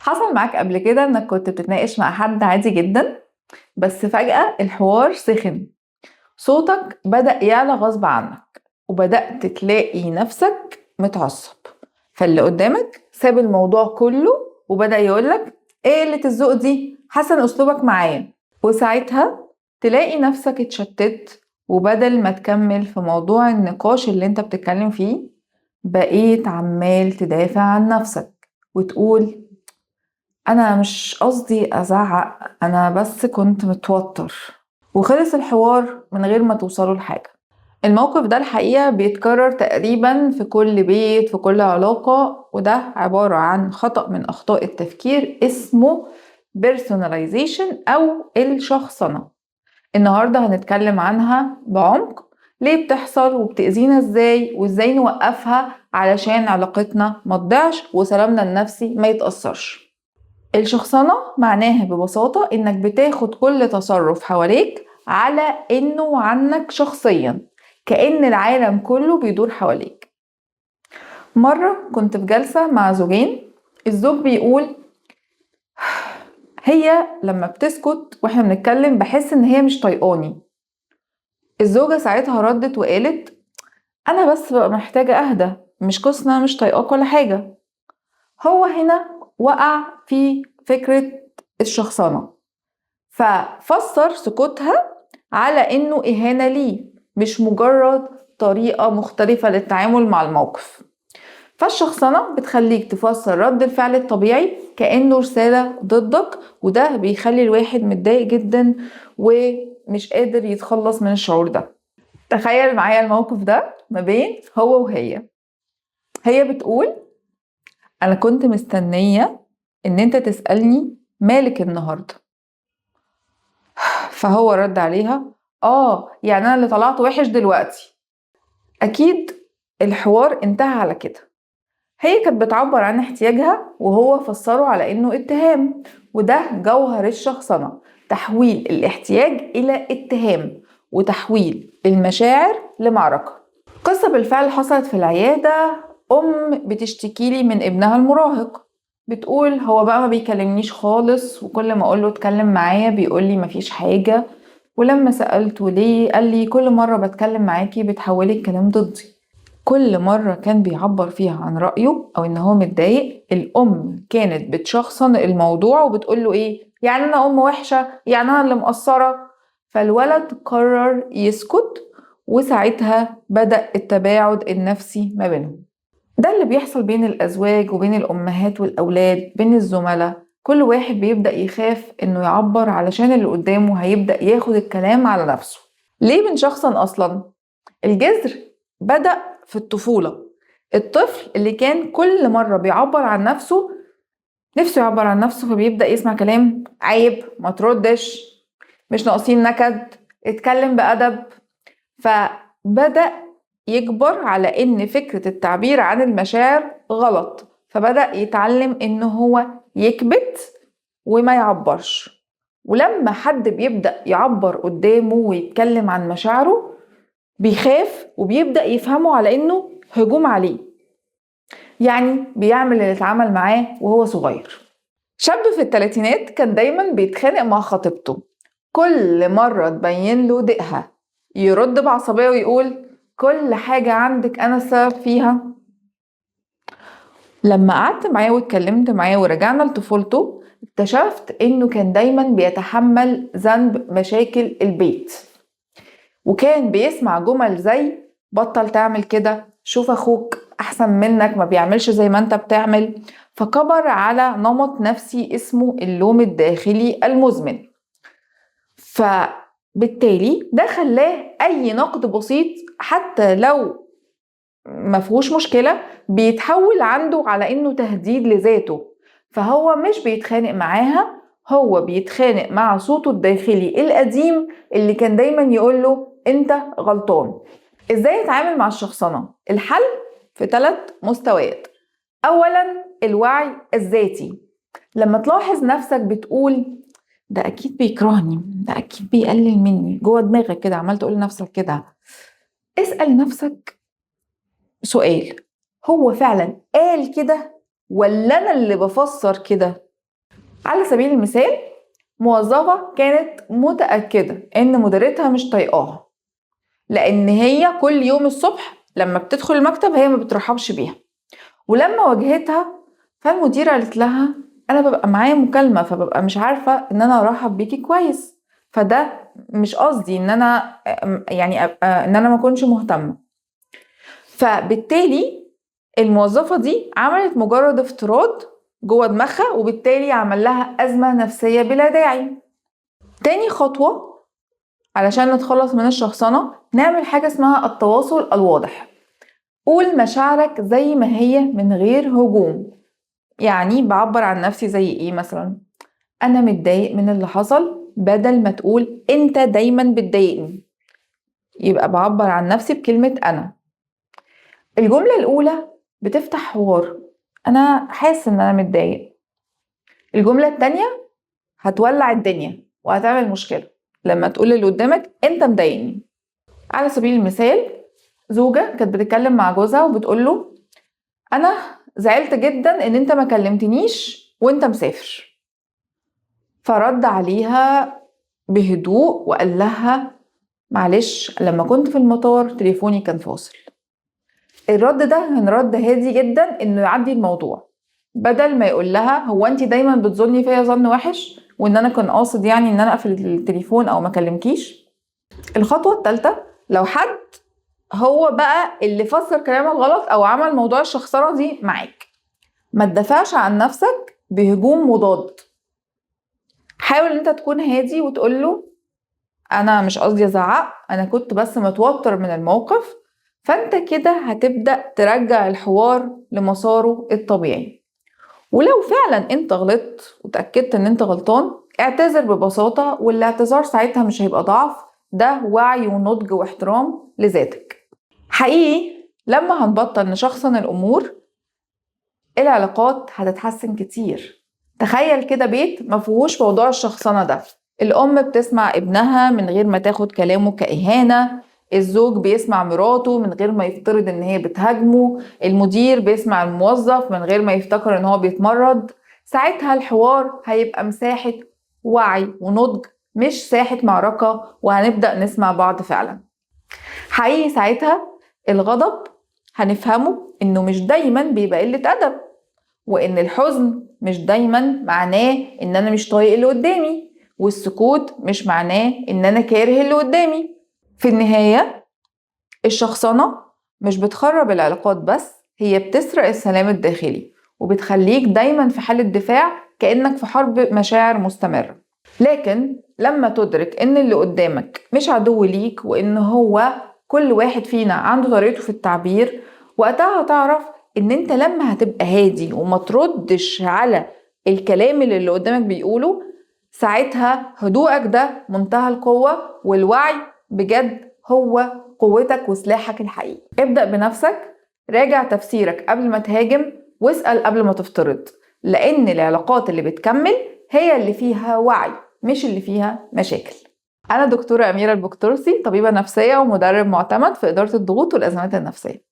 حصل معاك قبل كده انك كنت بتتناقش مع حد عادي جدا، بس فجأة الحوار سخن، صوتك بدأ يعلى غصب عنك وبدأت تلاقي نفسك متعصب، فاللي قدامك ساب الموضوع كله وبدأ يقولك ايه قلة الذوق دي، حسن اسلوبك معايا. وساعتها تلاقي نفسك اتشتت، وبدل ما تكمل في موضوع النقاش اللي انت بتتكلم فيه بقيت عمال تدافع عن نفسك وتقول انا مش قصدي ازعق، انا بس كنت متوتر. وخلص الحوار من غير ما توصلوا لحاجة. الموقف ده الحقيقة بيتكرر تقريبا في كل بيت، في كل علاقة، وده عبارة عن خطأ من أخطاء التفكير اسمه personalization أو الشخصنة. النهاردة هنتكلم عنها بعمق، ليه بتحصل وبتأذينا ازاي، وازاي نوقفها علشان علاقتنا ما تضيعش وسلامنا النفسي ما يتأثرش. الشخصنة معناها ببساطة انك بتاخد كل تصرف حواليك على انه عنك شخصيا، كأن العالم كله بيدور حواليك. مرة كنت في جلسة مع زوجين، الزوج بيقول هي لما بتسكت واحنا بنتكلم بحس ان هي مش طايقاني. الزوجة ساعتها ردت وقالت انا بس بقى محتاجة اهدى، مش قصة مش طايقاك ولا حاجة. هو هنا وقع في فكرة الشخصنة، ففسر سكوتها على انه اهانة ليه، مش مجرد طريقة مختلفة للتعامل مع الموقف. فالشخصنة بتخليك تفسر رد الفعل الطبيعي كأنه رسالة ضدك، وده بيخلي الواحد متضايق جدا ومش قادر يتخلص من الشعور ده. تخيل معايا الموقف ده ما بين هو وهي. هي بتقول انا كنت مستنية ان انت تسألني مالك النهاردة، فهو رد عليها يعني انا اللي طلعت وحش دلوقتي. اكيد الحوار انتهى على كده. هي كانت بتعبر عن احتياجها وهو فسره على انه اتهام، وده جوهر الشخصنة، تحويل الاحتياج الى اتهام وتحويل المشاعر لمعركة. قصة بالفعل حصلت في العيادة. بتشتكيلي من ابنها المراهق، بتقول هو بقى ما بيكلمنيش خالص، وكل ما اقوله اتكلم معايا بيقولي مفيش حاجة، ولما سألته ليه قال لي كل مرة بتكلم معاكي بتحولي الكلام ضدي. كل مرة كان بيعبر فيها عن رأيه أو إن هو متضايق، الأم كانت بتشخصن الموضوع وبتقوله إيه؟ يعني أنا أم وحشة؟ يعني أنا اللي مقصرة؟ فالولد قرر يسكت، وساعتها بدأ التباعد النفسي ما بينهم. ده اللي بيحصل بين الأزواج وبين الأمهات والأولاد، بين الزملاء. كل واحد بيبدأ يخاف إنه يعبر علشان اللي قدامه هيبدأ ياخد الكلام على نفسه. ليه بنشخصن أصلا؟ الجذر بدأ في الطفولة. الطفل اللي كان كل مرة بيعبر عن نفسه، نفسه يعبر عن نفسه، فبيبدأ يسمع كلام عيب، ما تردش، مش ناقصين نكد، اتكلم بأدب. فبدأ يكبر على ان فكرة التعبير عن المشاعر غلط، فبدأ يتعلم ان هو يكبت وما يعبرش. ولما حد بيبدأ يعبر قدامه ويتكلم عن مشاعره بيخاف وبيبدأ يفهمه على انه هجوم عليه، يعني بيعمل اللي اتعامل معاه وهو صغير. شاب في الثلاثينات كان دايما بيتخانق مع خطيبته، كل مرة تبين له ضيقها يرد بعصبية ويقول كل حاجة عندك أنا السبب فيها. لما قعدت معاه واتكلمت معاه ورجعنا لطفولته اكتشفت إنه كان دايما بيتحمل ذنب مشاكل البيت، وكان بيسمع جمل زي بطل تعمل كده، شوف أخوك أحسن منك ما بيعملش زي ما أنت بتعمل. فكبر على نمط نفسي اسمه اللوم الداخلي المزمن، فبالتالي ده خلاه أي نقد بسيط حتى لو مفهوش مشكلة بيتحول عنده على إنه تهديد لذاته. فهو مش بيتخانق معاها، هو بيتخانق مع صوته الداخلي القديم اللي كان دايما يقوله أنت غلطان. إزاي يتعامل مع الشخصنة؟ الحل في 3 مستويات. أولا الوعي الذاتي. لما تلاحظ نفسك بتقول ده أكيد بيكرهني، ده أكيد بيقلل مني، جوه دماغك كده عمال تقول لنفسك كده، اسأل نفسك سؤال، هو فعلا قال كده ولا أنا اللي بفسر كده؟ على سبيل المثال، موظفة كانت متأكدة إن مديرتها مش طايقاها، لأن هي كل يوم الصبح لما بتدخل المكتب هي ما بترحبش بيها، ولما واجهتها فالمديرة قالت لها أنا ببقى معايا مكالمة فببقى مش عارفة إن أنا أرحب بيكي كويس، فده مش قصدي إن أنا يعني إن أنا ما كنش مهتمة. فبالتالي الموظفة دي عملت مجرد افتراض جوه دماغها، وبالتالي عمل لها أزمة نفسية بلا داعي. تاني خطوة علشان نتخلص من الشخصنة، نعمل حاجة اسمها التواصل الواضح. قول مشاعرك زي ما هي من غير هجوم. يعني بعبر عن نفسي زي ايه مثلا؟ انا متضايق من اللي حصل، بدل ما تقول انت دايما بتضايقني، يبقى بعبر عن نفسي بكلمة انا. الجملة الاولى بتفتح حوار، انا حاسس ان انا متضايق. الجملة التانية هتولع الدنيا وهتعمل مشكلة لما تقول اللي قدامك انت مضايقني. على سبيل المثال، زوجة كانت بتتكلم مع جوزها وبتقول له انا زعلت جدا ان انت ما كلمتنيش وانت مسافر. فرد عليها بهدوء وقال لها معلش لما كنت في المطار تليفوني كان فاصل. الرد ده كان رد هادي جدا انه يعدي الموضوع، بدل ما يقول لها هو انت دايما بتظني فيا ظن وحش وان انا كان قاصد يعني ان انا اقفل التليفون او ما كلمكيش. الخطوة الثالثة، لو حد هو بقى اللي فسر كلامك غلط او عمل موضوع الشخصنة دي معاك، ما تدافعش عن نفسك بهجوم مضاد. حاول انت تكون هادي وتقوله انا مش قصدي ازعق، انا كنت بس متوتر من الموقف. فانت كده هتبدأ ترجع الحوار لمساره الطبيعي. ولو فعلا انت غلطت وتأكدت ان انت غلطان، اعتذر ببساطة، والاعتذار ساعتها مش هيبقى ضعف، ده وعي ونضج واحترام لذاتك. حقيقي لما هنبطل نشخصن الامور، العلاقات هتتحسن كتير. تخيل كده بيت مفيهوش موضوع الشخصنة ده، الأم بتسمع ابنها من غير ما تاخد كلامه كإهانة، الزوج بيسمع مراته من غير ما يفترض ان هي بتهاجمه، المدير بيسمع الموظف من غير ما يفتكر ان هو بيتمرد. ساعتها الحوار هيبقى مساحة وعي ونضج، مش ساحة معركة، وهنبدأ نسمع بعض فعلا. حقيقي ساعتها الغضب هنفهمه انه مش دايما بيبقى قلة أدب، وإن الحزن مش دايما معناه إن أنا مش طايق اللي قدامي، والسكوت مش معناه إن أنا كاره اللي قدامي. في النهاية الشخصنة مش بتخرب العلاقات بس، هي بتسرق السلام الداخلي وبتخليك دايما في حالة دفاع، كأنك في حرب مشاعر مستمرة. لكن لما تدرك إن اللي قدامك مش عدو ليك، وإن هو كل واحد فينا عنده طريقته في التعبير، وقتها هتعرف ان انت لما هتبقى هادي وما تردش على الكلام اللي قدامك بيقوله، ساعتها هدوءك ده منتهى القوة، والوعي بجد هو قوتك وسلاحك الحقيقي. ابدأ بنفسك، راجع تفسيرك قبل ما تهاجم، واسأل قبل ما تفترض، لأن العلاقات اللي بتكمل هي اللي فيها وعي، مش اللي فيها مشاكل. أنا دكتورة أميرة البكترسي، طبيبة نفسية ومدرب معتمد في إدارة الضغوط والأزمات النفسية.